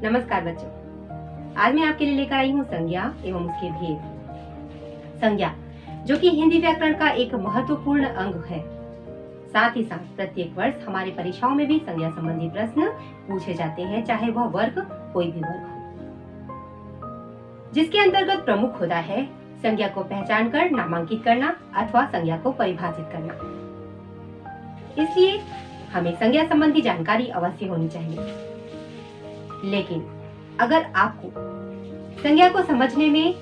नमस्कार बच्चों, आज मैं आपके लिए लेकर आई हूँ संज्ञा एवं उसके भेद। संज्ञा जो कि हिंदी व्याकरण का एक महत्वपूर्ण अंग है। साथ ही साथ प्रत्येक वर्ष हमारी परीक्षाओं में भी संज्ञा संबंधी प्रश्न पूछे जाते हैं, चाहे वह वर्ग कोई भी वर्ग हो, जिसके अंतर्गत प्रमुख होता है संज्ञा को पहचान कर नामांकित करना अथवा संज्ञा को परिभाषित करना। इसलिए हमें संज्ञा संबंधी जानकारी अवश्य होनी चाहिए। लेकिन अगर आपको संज्ञा को समझने में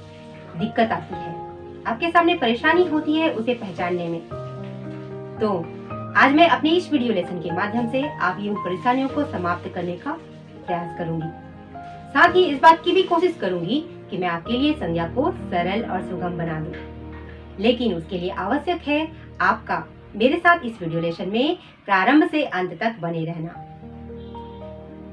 दिक्कत आती है, आपके सामने परेशानी होती है उसे पहचानने में, तो आज मैं अपने इस वीडियो लेसन के माध्यम से आप उन परेशानियों को समाप्त करने का प्रयास करूंगी। साथ ही इस बात की भी कोशिश करूंगी कि मैं आपके लिए संज्ञा को सरल और सुगम बना दूं। लेकिन उसके लिए आवश्यक है आपका मेरे साथ इस वीडियो लेसन में प्रारंभ से अंत तक बने रहना।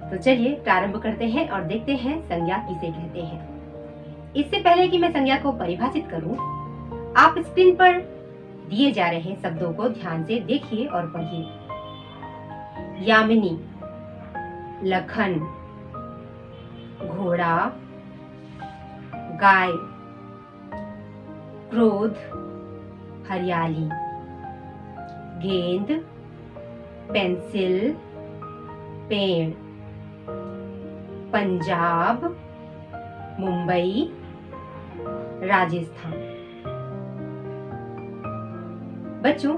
तो चलिए प्रारंभ करते हैं और देखते हैं संज्ञा किसे कहते हैं। इससे पहले कि मैं संज्ञा को परिभाषित करूं, आप स्क्रीन पर दिए जा रहे शब्दों को ध्यान से देखिए और पढ़िए। यामिनी, लखन, घोड़ा, गाय, क्रोध, हरियाली, गेंद, पेंसिल, पेड़, पंजाब, मुंबई, राजस्थान। बच्चों,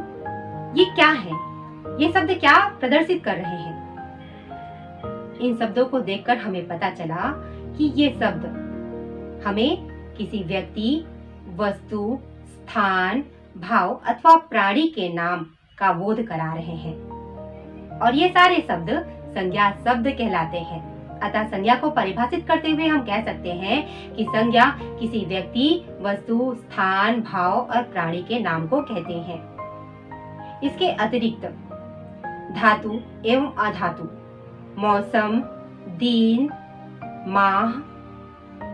ये क्या है? ये शब्द क्या प्रदर्शित कर रहे हैं? इन शब्दों को देखकर हमें पता चला कि ये शब्द हमें किसी व्यक्ति, वस्तु, स्थान, भाव अथवा प्राणी के नाम का बोध करा रहे हैं और ये सारे शब्द संज्ञा शब्द कहलाते हैं। अतः संज्ञा को परिभाषित करते हुए हम कह सकते हैं कि संज्ञा किसी व्यक्ति, वस्तु, स्थान, भाव और प्राणी के नाम को कहते हैं। इसके अतिरिक्त धातु एवं अधातु, मौसम, दिन, माह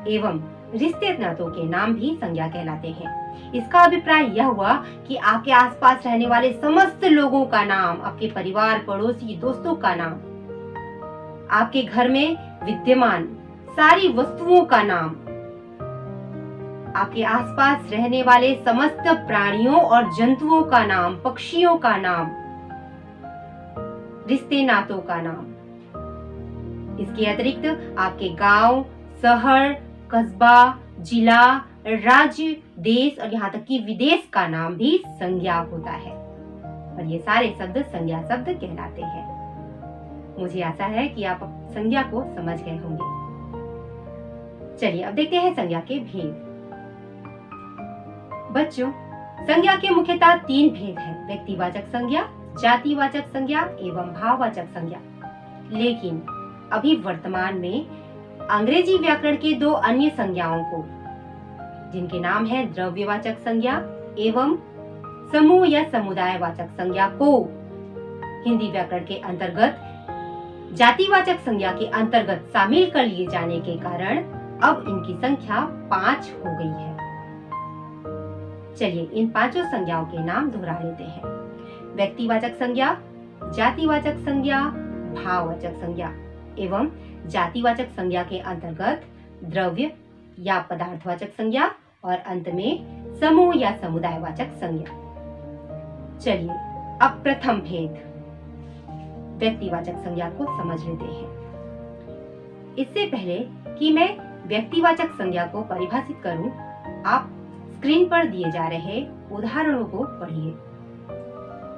एवं रिश्ते नातों के नाम भी संज्ञा कहलाते हैं। इसका अभिप्राय यह हुआ कि आपके आसपास रहने वाले समस्त लोगों का नाम, आपके परिवार, पड़ोसी, दोस्तों का नाम, आपके घर में विद्यमान सारी वस्तुओं का नाम, आपके आसपास रहने वाले समस्त प्राणियों और जंतुओं का नाम, पक्षियों का नाम, रिश्ते नातों का नाम। इसके अतिरिक्त आपके गांव, शहर, कस्बा, जिला, राज्य, देश और यहाँ तक कि विदेश का नाम भी संज्ञा होता है और ये सारे शब्द संज्ञा शब्द कहलाते हैं। मुझे आशा है कि आप संज्ञा को समझ गए होंगे। चलिए अब देखते हैं संज्ञा के भेद। बच्चों, संज्ञा के मुख्यतः 3 भेद हैं: व्यक्तिवाचक संज्ञा, जातिवाचक संज्ञा एवं भाववाचक संज्ञा। लेकिन अभी वर्तमान में अंग्रेजी व्याकरण के 2 अन्य संज्ञाओं को, जिनके नाम है द्रव्यवाचक संज्ञा एवं समूह या समुदायवाचक संज्ञा, को हिंदी व्याकरण के अंतर्गत जातिवाचक संज्ञा के अंतर्गत शामिल कर लिए जाने के कारण अब इनकी संख्या 5 हो गई है। चलिए इन 5 संज्ञाओं के नाम दोहरा लेते हैं: व्यक्तिवाचक संज्ञा, जातिवाचक संज्ञा, भाववाचक संज्ञा एवं जातिवाचक संज्ञा के अंतर्गत द्रव्य या पदार्थवाचक संज्ञा और अंत में समूह या समुदायवाचक संज्ञा। चलिए अब प्रथम भेद व्यक्तिवाचक संज्ञा को समझ लेते हैं। इससे पहले कि मैं व्यक्तिवाचक संज्ञा को परिभाषित करूं, आप स्क्रीन पर दिए जा रहे उदाहरणों को पढ़िए।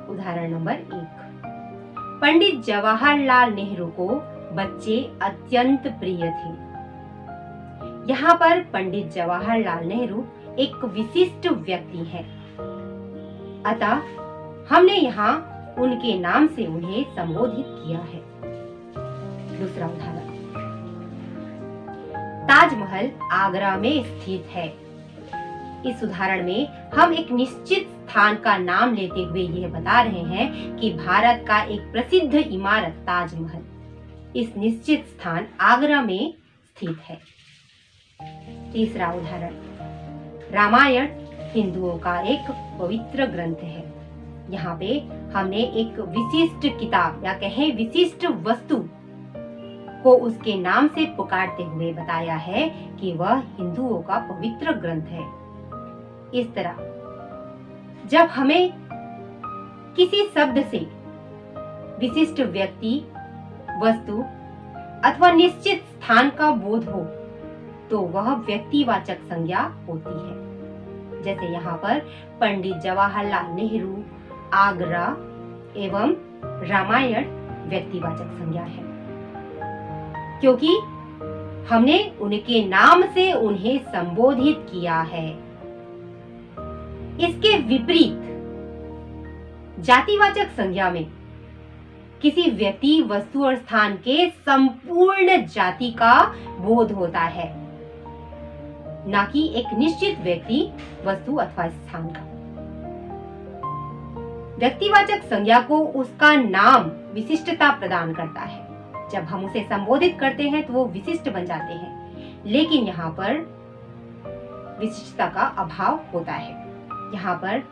उदाहरण नंबर 1, पंडित जवाहरलाल नेहरू को बच्चे अत्यंत प्रिय थे। यहाँ पर पंडित जवाहरलाल नेहरू एक विशिष्ट व्यक्ति है, अतः हमने यहाँ उनके नाम से उन्हें संबोधित किया है। दूसरा उदाहरण, ताजमहल आगरा में स्थित है। इस उदाहरण में हम एक निश्चित स्थान का नाम लेते हुए यह बता रहे हैं कि भारत का एक प्रसिद्ध इमारत ताजमहल इस निश्चित स्थान आगरा में स्थित है। तीसरा उदाहरण, रामायण हिंदुओं का एक पवित्र ग्रंथ है। यहाँ पे हमने एक विशिष्ट किताब या कहें विशिष्ट वस्तु को उसके नाम से पुकारते हुए बताया है कि वह हिंदुओं का पवित्र ग्रंथ है। इस तरह जब हमें किसी शब्द से विशिष्ट व्यक्ति, वस्तु अथवा निश्चित स्थान का बोध हो तो वह व्यक्तिवाचक संज्ञा होती है। जैसे यहाँ पर पंडित जवाहरलाल नेहरू, आगरा एवं रामायण व्यक्तिवाचक संज्ञा है, क्योंकि हमने उनके नाम से उन्हें संबोधित किया है। इसके विपरीत जातिवाचक संज्ञा में किसी व्यक्ति, वस्तु और स्थान के संपूर्ण जाति का बोध होता है, ना कि एक निश्चित व्यक्ति, वस्तु अथवा स्थान का। व्यक्तिवाचक संज्ञा को उसका नाम विशिष्टता प्रदान करता है। जब हम उसे संबोधित करते हैं तो वो विशिष्ट बन जाते हैं, लेकिन यहाँ पर विशिष्टता का अभाव होता है। यहाँ पर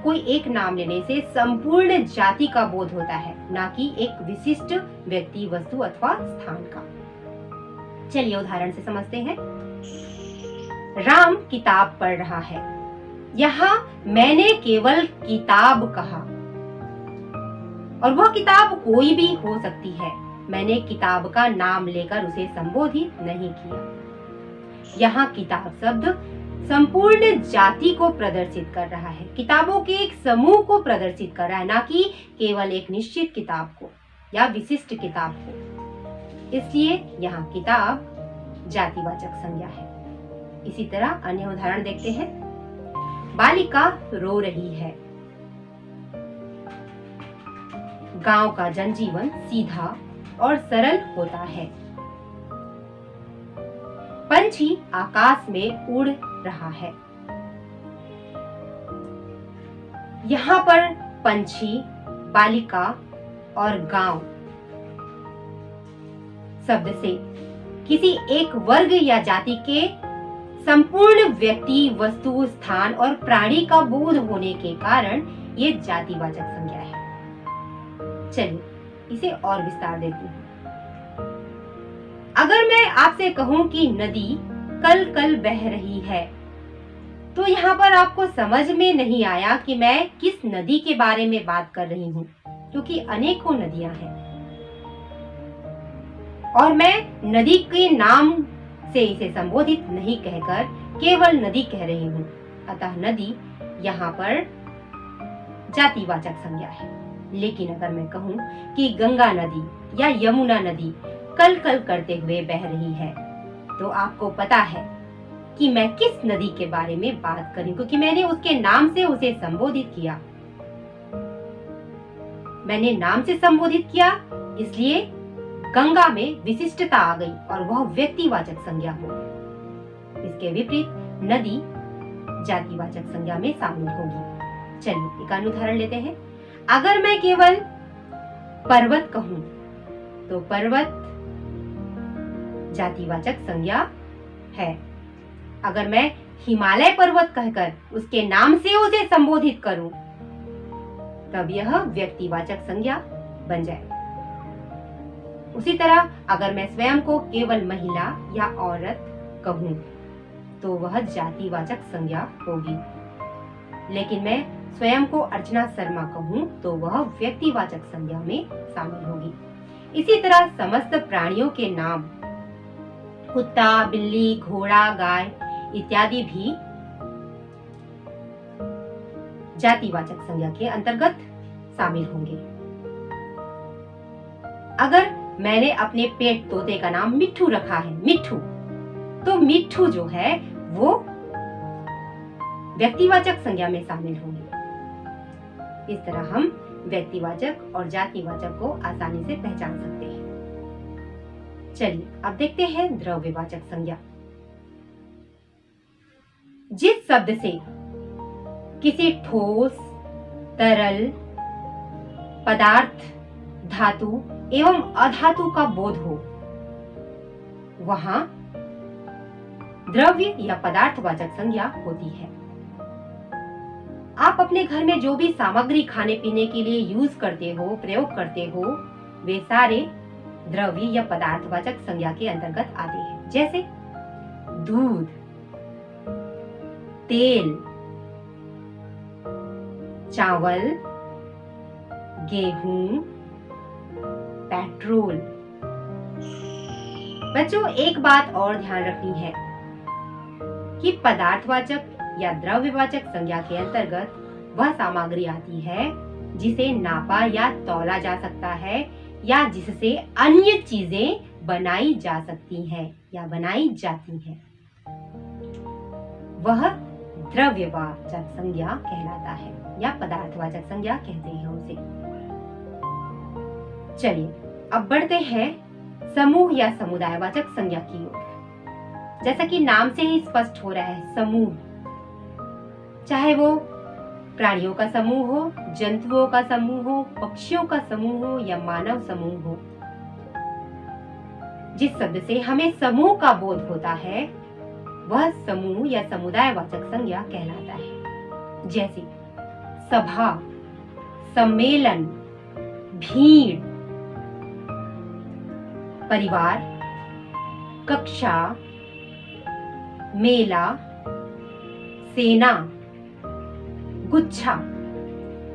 कोई एक नाम लेने से संपूर्ण जाति का बोध होता है, ना कि एक विशिष्ट व्यक्ति, वस्तु अथवा स्थान का। चलिए उदाहरण से समझते हैं। राम किताब पढ़ रहा है। यहाँ मैंने केवल किताब कहा और वह किताब कोई भी हो सकती है। मैंने किताब का नाम लेकर उसे संबोधित नहीं किया। यहाँ किताब शब्द संपूर्ण जाति को प्रदर्शित कर रहा है, किताबों के एक समूह को प्रदर्शित कर रहा है, ना कि केवल एक निश्चित किताब को या विशिष्ट किताब को। इसलिए यहाँ किताब जातिवाचक संज्ञा है। इसी तरह अन्य उदाहरण देखते हैं। बालिका रो रही है। गांव का जनजीवन सीधा और सरल होता है। पंछी आकाश में उड़ रहा है। यहाँ पर पंछी, बालिका और गांव शब्द से किसी एक वर्ग या जाति के संपूर्ण व्यक्ति, वस्तु, स्थान और प्राणी का बोध होने के कारण ये जातिवाचक संज्ञा है। चलिए इसे और विस्तार देती हूँ। अगर मैं आपसे कहूं कि नदी कल कल बह रही है, तो यहाँ पर आपको समझ में नहीं आया कि मैं किस नदी के बारे में बात कर रही हूँ, क्योंकि अनेकों नदियां हैं और मैं नदी के नाम से इसे संबोधित नहीं कहकर केवल नदी कह रही हूँ। अतः नदी यहाँ पर जातिवाचक संज्ञा है। लेकिन अगर मैं कहूँ कि गंगा नदी या यमुना नदी कल कल करते हुए बह रही है, तो आपको पता है कि मैं किस नदी के बारे में बात करूं, क्योंकि मैंने उसके नाम से उसे संबोधित किया। मैंने नाम से संबोधित किया, इसलिए गंगा में विशिष्टता आ गई और वह व्यक्तिवाचक संज्ञा हो। इसके विपरीत नदी जातिवाचक संज्ञा में शामिल होगी। चलिए एक उदाहरण लेते हैं। अगर मैं केवल पर्वत कहूं तो पर्वत जातिवाचक संज्ञा है। अगर मैं हिमालय पर्वत कहकर उसके नाम से उसे संबोधित करूं, तब यह व्यक्तिवाचक संज्ञा बन जाए। उसी तरह अगर मैं स्वयं को केवल महिला या औरत कहूं, तो वह जातिवाचक संज्ञा होगी। लेकिन मैं स्वयं को अर्चना शर्मा कहूं, तो वह व्यक्तिवाचक संज्ञा में शामिल होगी। इसी तरह समस्त प्राणियों के नाम, कुत्ता, बिल्ली, घोड़ा, गाय इत्यादि भी जातिवाचक संज्ञा के अंतर्गत शामिल होंगे। अगर मैंने अपने पेट तोते का नाम मिट्ठू रखा है, मिट्ठू, तो मिट्ठू जो है वो व्यक्तिवाचक संज्ञा में शामिल होंगे। इस तरह हम व्यक्तिवाचक और जातिवाचक को आसानी से पहचान सकते हैं। चलिए अब देखते हैं द्रव्यवाचक संज्ञा। जिस शब्द से किसी ठोस, तरल पदार्थ, धातु एवं अधातु का बोध हो, वहां द्रव्य या पदार्थवाचक संज्ञा होती है। आप अपने घर में जो भी सामग्री खाने पीने के लिए यूज करते हो, प्रयोग करते हो, वे सारे द्रव्य या पदार्थवाचक संज्ञा के अंतर्गत आते हैं, जैसे दूध, तेल, चावल, गेहूं, पेट्रोल। बच्चों, एक बात और ध्यान रखनी है कि पदार्थवाचक या द्रव्यवाचक संज्ञा के अंतर्गत वह सामग्री आती है जिसे नापा या तौला जा सकता है या जिससे अन्य चीजें बनाई जा सकती हैं या बनाई जाती हैं। वह द्रव्यवाचक संज्ञा कहलाता है या पदार्थवाचक संज्ञा कहते हैं उसे। चलिए अब बढ़ते हैं समूह या समुदायवाचक संज्ञा की ओर। जैसा कि नाम से ही स्पष्ट हो रहा है, समूह, चाहे वो प्राणियों का समूह हो, जंतुओं का समूह हो, पक्षियों का समूह हो या मानव समूह हो, जिस शब्द से हमें समूह का बोध होता है वह समूह या समुदायवाचक संज्ञा कहलाता है। जैसे सभा, सम्मेलन, भीड़, परिवार, कक्षा, मेला, सेना, गुच्छा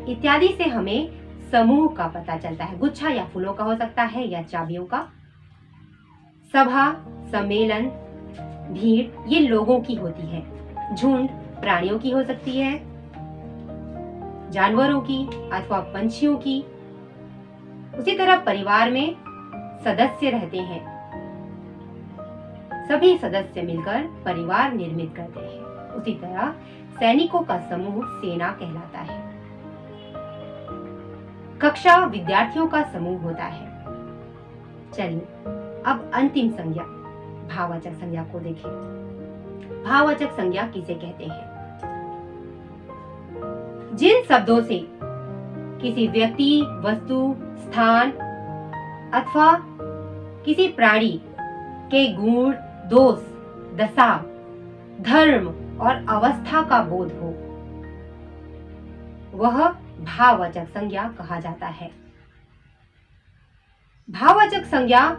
इत्यादि से हमें समूह का पता चलता है। गुच्छा या फूलों का हो सकता है या चाबियों का। सभा, सम्मेलन, भीड़ ये लोगों की होती है। झुंड प्राणियों की हो सकती है, जानवरों की अथवा पंछियों की। उसी तरह परिवार में सदस्य रहते हैं, सभी सदस्य मिलकर परिवार निर्मित करते हैं। उसी तरह सैनिकों का समूह सेना कहलाता है। कक्षा विद्यार्थियों का समूह होता है। चलिए अब अंतिम संज्ञा भाववाचक संज्ञा को देखें। भाववाचक संज्ञा किसे कहते हैं? जिन शब्दों से किसी व्यक्ति, वस्तु, स्थान अथवा किसी प्राणी के गुण, दोष, दशा, धर्म और अवस्था का बोध हो वह भाववाचक संज्ञा कहा जाता है। भाववाचक संज्ञा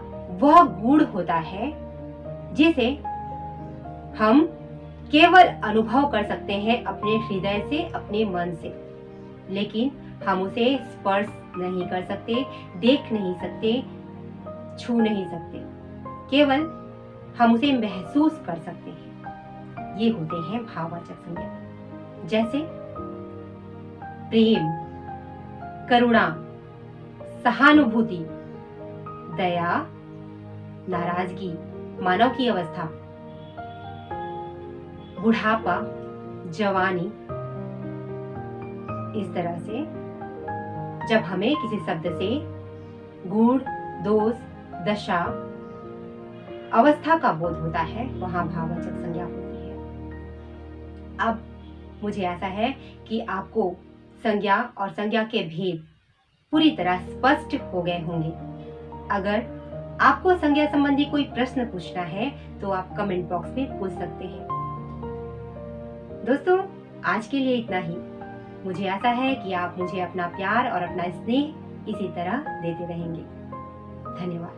वह गुण होता है जिसे हम केवल अनुभव कर सकते हैं अपने हृदय से, अपने मन से, लेकिन हम उसे स्पर्श नहीं कर सकते, देख नहीं सकते, छू नहीं सकते, केवल हम उसे महसूस कर सकते हैं। ये होते हैं भाववाचक संज्ञा। जैसे प्रेम, करुणा, सहानुभूति, दया, नाराजगी, मानव की अवस्था, बुढ़ापा, जवानी। इस तरह से जब हमें किसी शब्द से गुण, दोष, दशा, अवस्था का बोध होता है वहां भाववाचक संज्ञा होती है। अब मुझे आशा है कि आपको संज्ञा और संज्ञा के भेद पूरी तरह स्पष्ट हो गए होंगे। अगर आपको संज्ञा संबंधी कोई प्रश्न पूछना है तो आप कमेंट बॉक्स में पूछ सकते हैं। दोस्तों, आज के लिए इतना ही। मुझे आशा है कि आप मुझे अपना प्यार और अपना स्नेह इसी तरह देते रहेंगे। धन्यवाद।